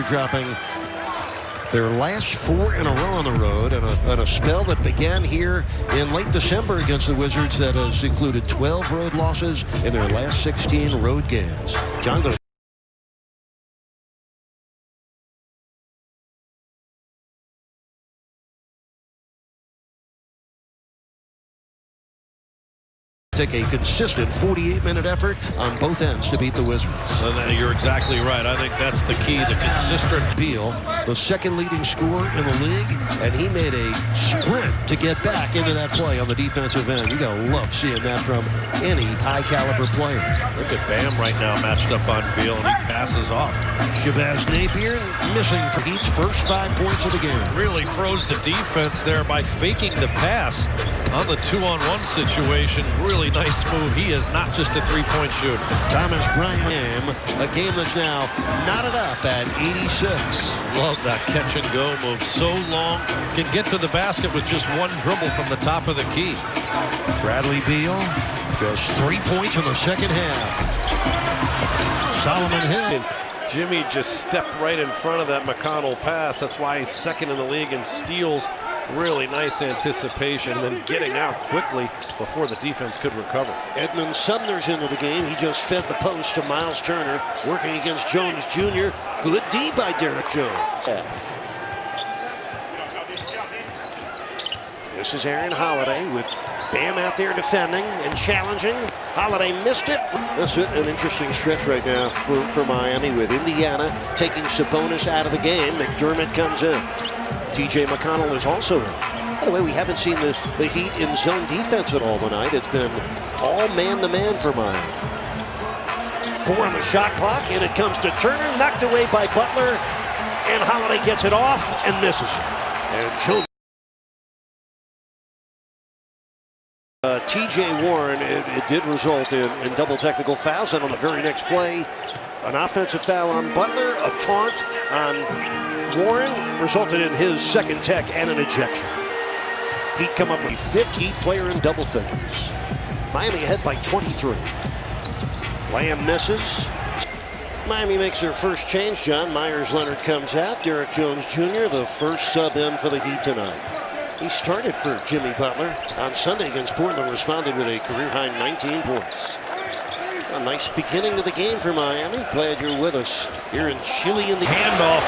dropping their last 4 in a row on the road, and a spell that began here in late December against the Wizards that has included 12 road losses in their last 16 road games. John, go to take a consistent 48-minute effort on both ends to beat the Wizards. So you're exactly right. I think that's the key, the consistent. Beal, the second leading scorer in the league, and he made a sprint to get back into that play on the defensive end. You gotta love seeing that from any high-caliber player. Look at Bam right now matched up on Beal, and he passes off. Shabazz Napier missing for Heat's first 5 points of the game. Really froze the defense there by faking the pass on the 2-on-1 situation. Really nice move. He is not just a three-point shooter. Thomas Bryant, a game that's now knotted up at 86. Love that catch and go move. So long, can get to the basket with just one dribble from the top of the key. Bradley Beal, just 3 points in the second half. Solomon Hill. Jimmy just stepped right in front of that McConnell pass. That's why he's second in the league in steals. Really nice anticipation, and then getting out quickly before the defense could recover. Edmund Sumner's into the game. He just fed the post to Miles Turner, working against Jones Jr. Good D by Derek Jones. This is Aaron Holiday with Bam out there defending and challenging. Holiday missed it. That's an interesting stretch right now for Miami, with Indiana taking Sabonis out of the game. McDermott comes in. TJ McConnell is also in. By the way, we haven't seen the Heat in zone defense at all tonight. It's been all man-to-man for Miami. 4 on the shot clock, and it comes to Turner, knocked away by Butler, and Holiday gets it off and misses it. And Jones. TJ Warren, it did result in double technical fouls, and on the very next play, an offensive foul on Butler, a taunt on Warren, resulted in his second tech and an ejection. Heat come up with 5th Heat player in double figures. Miami ahead by 23. Lamb misses. Miami makes their first change. John Myers-Leonard comes out. Derek Jones Jr., the first sub in for the Heat tonight. He started for Jimmy Butler on Sunday against Portland, responded with a career-high 19 points. A nice beginning to the game for Miami. Glad you're with us here in Chile. In the handoff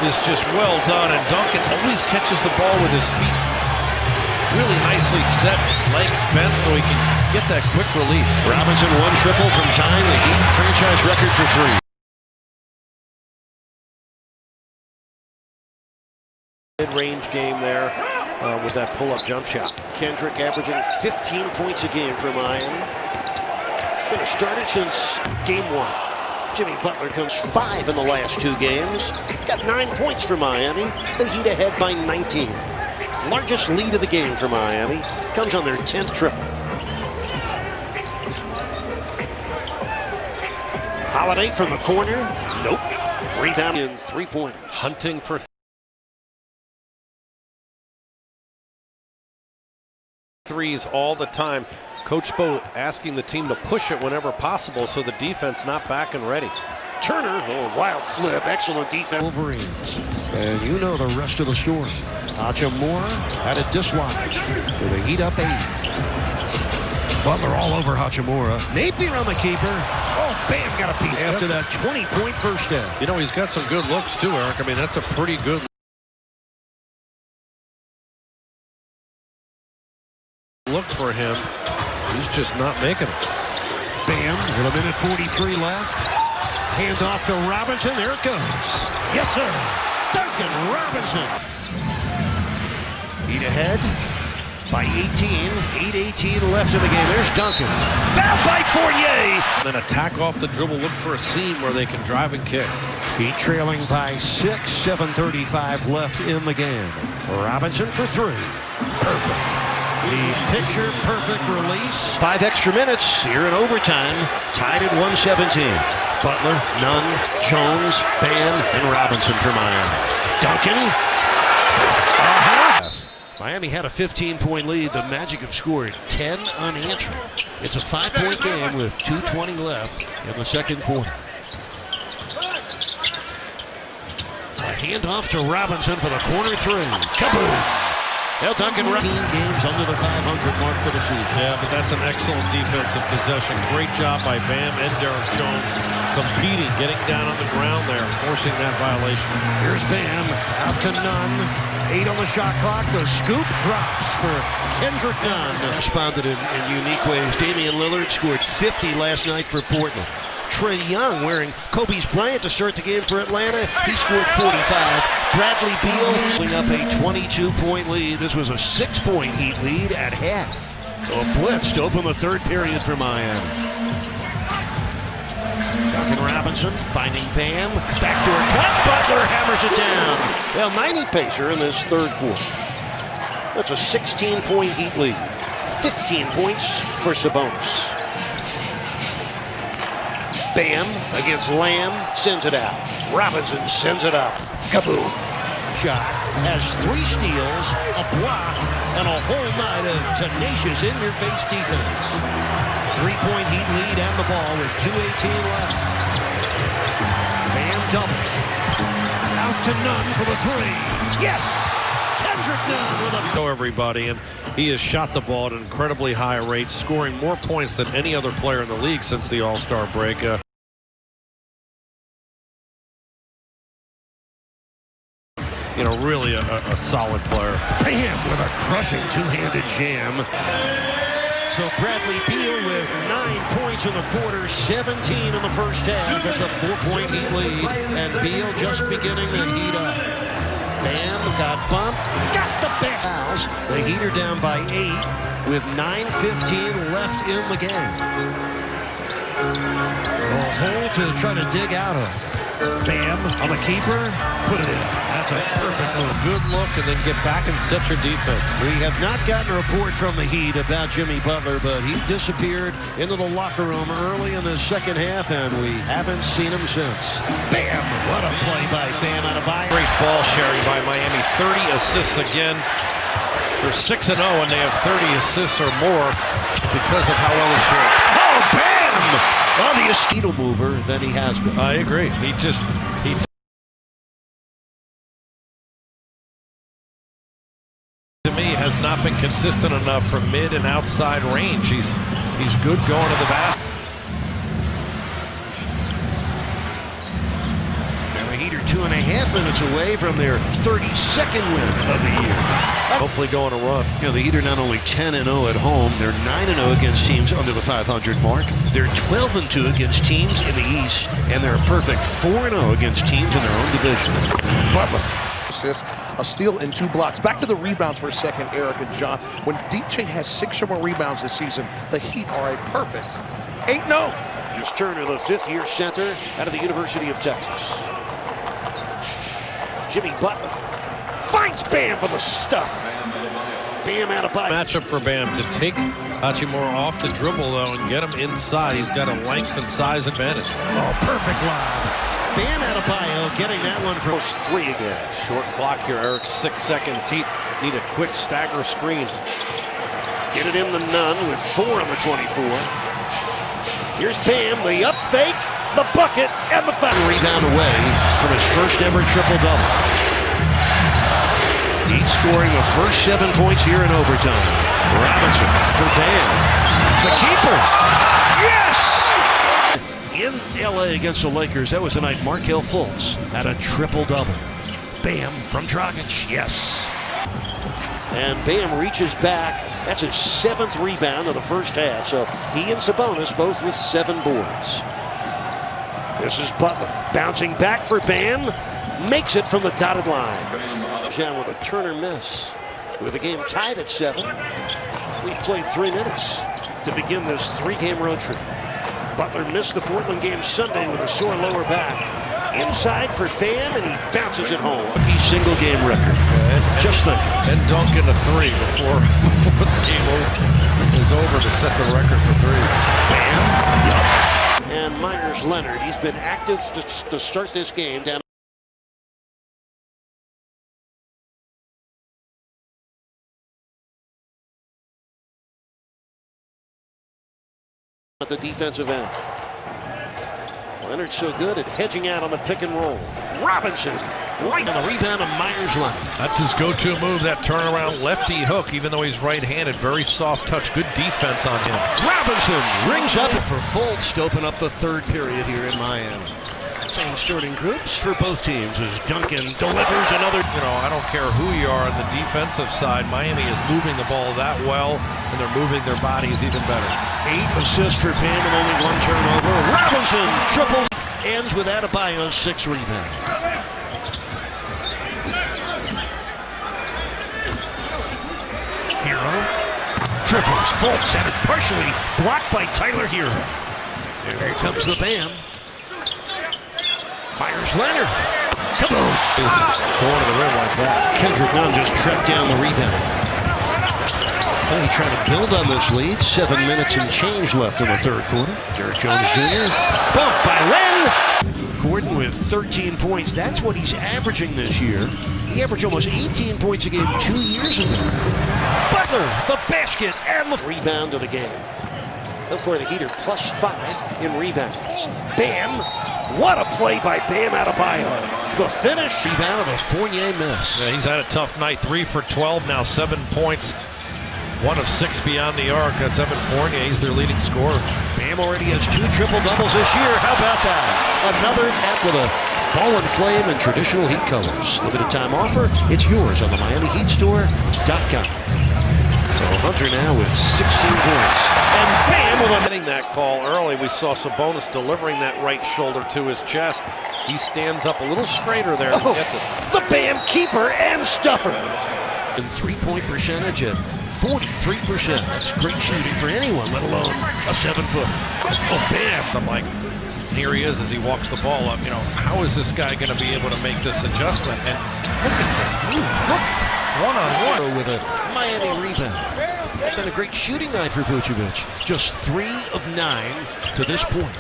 is just well done, and Duncan always catches the ball with his feet really nicely set, legs bent, so he can get that quick release. Robinson, 1 triple from tying the Heat franchise record for 3. Mid-range game there with that pull-up jump shot. Kendrick averaging 15 points a game for Miami. Been started since game 1. Jimmy Butler comes 5 in the last 2 games. Got 9 points for Miami. The Heat ahead by 19. Largest lead of the game for Miami. Comes on their 10th triple. Holiday from the corner. Nope. Rebound in 3-pointers. Hunting for threes all the time. Coach Spo asking the team to push it whenever possible so the defense not back and ready. Turner, wild flip, excellent defense. Wolverines, and you know the rest of the story. Hachimura had it dislodged with a Heat up 8. Butler all over Hachimura. Napier on the keeper. Oh, Bam got a piece after that 20-point first half. You know, he's got some good looks too, Eric. I mean, that's a pretty good look for him. He's just not making it. Bam with 1:43 left. Hand off to Robinson. There it goes. Yes, sir. Duncan Robinson. Heat ahead by 18. 8:18 left in the game. There's Duncan. Foul by Fournier. Then attack off the dribble. Look for a seam where they can drive and kick. Heat trailing by 6. 7:35 left in the game. Robinson for 3. Perfect. The picture-perfect release. 5 extra minutes here in overtime. Tied at 117. Butler, Nunn, Jones, Bam, and Robinson for Miami. Duncan. Miami had a 15-point lead. The Magic have scored 10 unanswered. It's a 5-point game with 2:20 left in the second quarter. handoff to Robinson for the corner three. Kaboom! Now Duncan 15 games under the 500 mark for the season. Yeah, but that's an excellent defensive possession. Great job by Bam and Derek Jones competing, getting down on the ground there, forcing that violation. Here's Bam, out to Nunn. 8 on the shot clock. The scoop drops for Kendrick Nunn. Responded in unique ways. Damian Lillard scored 50 last night for Portland. Trae Young wearing Kobe's Bryant to start the game for Atlanta. He scored 45. Bradley Beal pulling up a 22-point lead. This was a 6-point Heat lead at half. A blitz to open the third period for Miami. Duncan Robinson finding Bam. Backdoor cut. Butler hammers it down. Well, 90 pacer in this third quarter. That's a 16-point Heat lead. 15 points for Sabonis. Bam against Lamb, sends it out. Robinson sends it up. Kaboom. Shot has 3 steals, a block, and a whole night of tenacious in-your-face defense. 3-point Heat lead and the ball with 2:18 left. Bam double. Out to Nunn for the 3. Yes! Kendrick Nunn with a... Everybody, and he has shot the ball at an incredibly high rate, scoring more points than any other player in the league since the All-Star break. You know, really a solid player. Bam with a crushing two-handed jam. So Bradley Beal with 9 points in the quarter, 17 in the first half. That's a 4-point Heat lead, and Beal just beginning to heat up. Bam got bumped, got the best fouls. The Heat are down by 8 with 9:15 left in the game. A hole to try to dig out of. Bam on the keeper, put it in. That's a perfect move. Good look and then get back and set your defense. We have not gotten a report from the Heat about Jimmy Butler, but he disappeared into the locker room early in the second half, and we haven't seen him since. Bam! What a play by Bam Adebayo. Great ball sharing by Miami. 30 assists again. They're 6-0 and they have 30 assists or more because of how well they share. Oh, Bam! Well, the mosquito mover that he has been. I agree. He to me has not been consistent enough from mid and outside range. He's good going to the basket. And the Heat are 2.5 minutes away from their 32nd win of the year. Hopefully going to run. You know, the Heat are not only 10-0 at home, they're 9-0 against teams under the 500 mark. They're 12-2 against teams in the East, and they're a perfect 4-0 against teams in their own division. Butler. Assist, a steal and 2 blocks. Back to the rebounds for a second, Eric and John. When DJ has 6 or more rebounds this season, the Heat are a perfect 8-0. Just Turner, the 5th-year center out of the University of Texas. Jimmy Butler finds Bam for the stuff. Bam Adebayo. Matchup for Bam to take Hachimura off the dribble, though, and get him inside. He's got a length and size advantage. Oh, perfect lob. Bam Adebayo getting that one from 3 again. Short clock here, Eric. 6 seconds. Heat need a quick stagger screen. Get it in the Nunn with 4 on the 24. Here's Bam, the up fake, the bucket, and the foul. Rebound away from his first ever triple-double. Heat scoring the first 7 points here in overtime. Robinson for Bam. The keeper. Yes! In LA against the Lakers, that was the night Markelle Fultz had a triple-double. Bam from Dragic. Yes. And Bam reaches back. That's his 7th rebound of the first half. So he and Sabonis both with 7 boards. This is Butler bouncing back for Bam. Makes it from the dotted line. Down with a Turner miss. With the game tied at 7. We've played 3 minutes to begin this 3-game road trip. Butler missed the Portland game Sunday with a sore lower back. Inside for Bam, and he bounces it home. Rookie single-game record. Just think. And Duncan a 3 before the game is over to set the record for 3. Bam. Yep. And Myers Leonard, he's been active to start this game down at the defensive end. Leonard's so good at hedging out on the pick and roll. Robinson Right on the rebound of Myers-Leonard. That's his go-to move, that turnaround lefty hook, even though he's right-handed. Very soft touch. Good defense on him. Robinson rings up for Fultz to open up the third period here in Miami. Same starting groups for both teams as Duncan delivers another. You know, I don't care who you are on the defensive side. Miami is moving the ball that well, and they're moving their bodies even better. 8 assists for Bam and only 1 turnover. Robinson triples. Ends with Adebayo's 6 rebounds. Hero triples. Fultz had it partially blocked by Tyler Hero. And here comes the Bam. Myers-Leonard. Kaboom! Going to the rim like that. Kendrick Nunn just tracked down the rebound. Well, he tried to build on this lead. 7 minutes and change left in the third quarter. Derrick Jones Jr. bumped by Len. Gordon with 13 points. That's what he's averaging this year. He averaged almost 18 points a game 2 years ago. Butler, the basket, and the rebound of the game. For the Heater, +5 in rebounds. Bam! What a play by Bam Adebayo. The finish. Rebound of the Fournier miss. Yeah, he's had a tough night. 3 for 12, now 7 points. 1 of 6 beyond the arc. That's Evan Fournier. He's their leading scorer. Bam already has 2 triple-doubles this year. How about that? Another app with a ball and flame in traditional Heat colors. Limited time offer. It's yours on the MiamiHeatStore.com. So Hunter now with 16 points. And Bam with a Getting that call early, we saw Sabonis delivering that right shoulder to his chest. He stands up a little straighter there and gets it. The Bam keeper and stuffer. And 3-point percentage at 43%. That's great shooting for anyone, let alone a 7-foot. Oh, Bam. I'm like, here he is as he walks the ball up. You know, how is this guy going to be able to make this adjustment? And look at this move. Look, one-on-one with a Miami rebound. It's been a great shooting night for Vucevic. Just 3 of 9 to this point.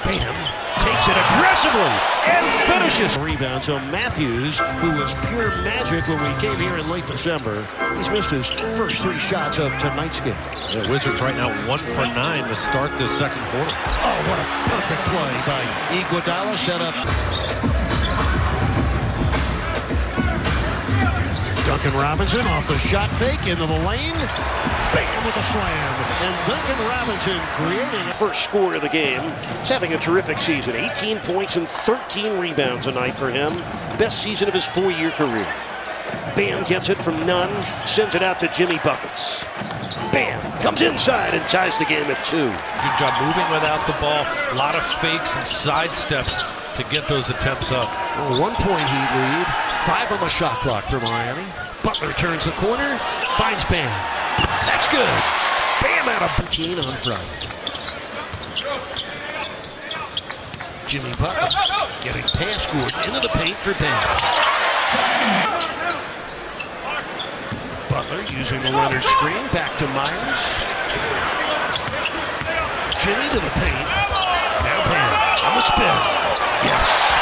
Bam takes it aggressively and finishes. Rebound. So Matthews, who was pure magic when we came here in late December, he's missed his first 3 shots of tonight's game. The Wizards right now 1 for 9 to start this second quarter. Oh, what a perfect play by Iguodala. Set up. Duncan Robinson off the shot fake into the lane. Bam with a slam. And Duncan Robinson creating first score of the game. He's having a terrific season. 18 points and 13 rebounds a night for him. Best season of his 4-year career. Bam gets it from Nunn. Sends it out to Jimmy Buckets. Bam comes inside and ties the game at 2. Good job moving without the ball. A lot of fakes and side steps to get those attempts up. Well, 1-point Heat lead. 5 on the shot clock for Miami. Butler turns the corner, finds Bam. That's good. Bam out of 15 on Friday. Jimmy Butler getting past Gordon into the paint for Bam. Butler using the Leonard screen, back to Myers. Jimmy to the paint. Now Bam on the spin. Yes.